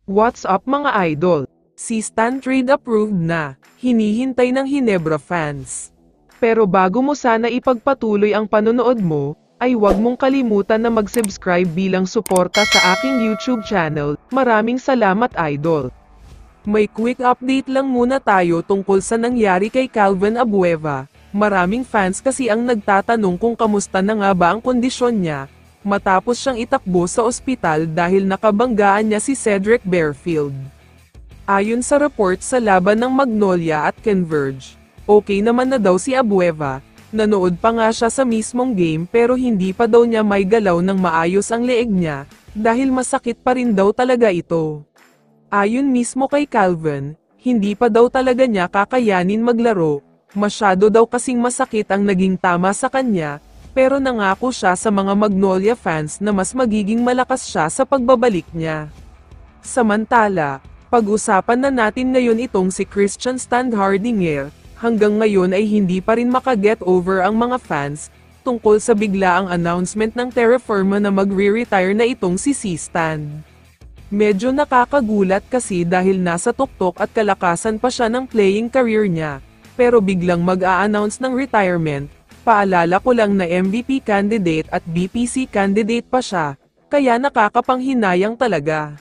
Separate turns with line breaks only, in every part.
What's up mga idol? Si Stan trade approved na, hinihintay ng Hinebra fans. Pero bago mo sana ipagpatuloy ang panonood mo, ay huwag mong kalimutan na mag-subscribe bilang suporta sa aking YouTube channel. Maraming salamat idol. May quick update lang muna tayo tungkol sa nangyari kay Calvin Abueva. Maraming fans kasi ang nagtatanong kung kamusta na nga ba ang kondisyon niya, matapos siyang itakbo sa ospital dahil nakabanggaan niya si Cedric Bearfield. Ayon sa report sa laban ng Magnolia at Converge, okay naman na daw si Abueva, nanood pa nga siya sa mismong game pero hindi pa daw niya may galaw ng maayos ang leeg niya, dahil masakit pa rin daw talaga ito. Ayon mismo kay Calvin, hindi pa daw talaga niya kakayanin maglaro, masyado daw kasing masakit ang naging tama sa kanya, pero nangako siya sa mga Magnolia fans na mas magiging malakas siya sa pagbabalik niya. Samantala, pag-usapan na natin ngayon itong si Christian Standhardinger, hanggang ngayon ay hindi pa rin makaget over ang mga fans, tungkol sa biglaang announcement ng Terra Firma na magre-retire na itong si C-Stan. Medyo nakakagulat kasi dahil nasa tuktok at kalakasan pa siya ng playing career niya, pero biglang mag-a-announce ng retirement. Paalala ko lang na MVP candidate at BPC candidate pa siya, kaya nakakapanghinayang talaga.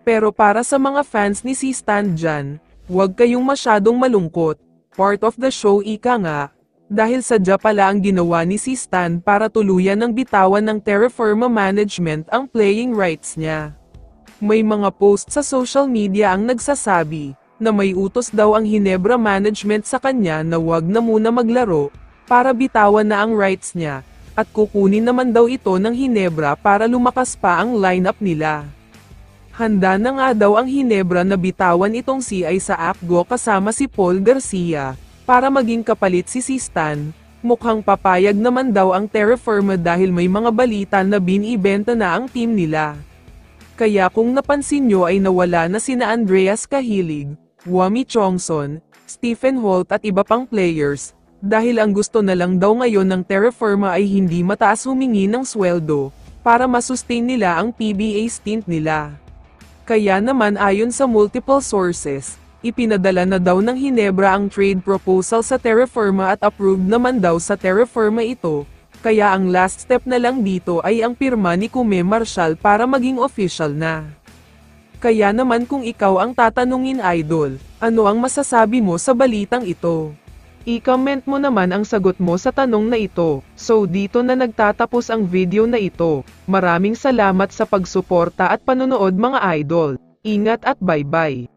Pero para sa mga fans ni C-Stan dyan, huwag kayong masyadong malungkot, part of the show ika nga, dahil sadya pala ang ginawa ni C-Stan para tuluyan ng bitawan ng Terra Firma management ang playing rights niya. May mga post sa social media ang nagsasabi, na may utos daw ang Hinebra management sa kanya na huwag na muna maglaro, para bitawan na ang rights niya, at kukunin naman daw ito ng Hinebra para lumakas pa ang lineup nila. Handa na nga daw ang Hinebra na bitawan itong CI sa APGO kasama si Paul Garcia, para maging kapalit si C-Stan. Mukhang papayag naman daw ang Terra Firma dahil may mga balita na binibenta na ang team nila. Kaya kung napansin nyo ay nawala na sina Andreas Cahilig, Wami Chongson, Stephen Holt at iba pang players, dahil ang gusto na lang daw ngayon ng Terra Firma ay hindi mataas humingi ng sweldo, para masustain nila ang PBA stint nila. Kaya naman ayon sa multiple sources, ipinadala na daw ng Hinebra ang trade proposal sa Terra Firma at approved naman daw sa Terra Firma ito, kaya ang last step na lang dito ay ang pirma ni Kume Marshall para maging official na. Kaya naman kung ikaw ang tatanungin idol, ano ang masasabi mo sa balitang ito? I-comment mo naman ang sagot mo sa tanong na ito. So dito na nagtatapos ang video na ito. Maraming salamat sa pagsuporta at panonood mga idol. Ingat at bye-bye.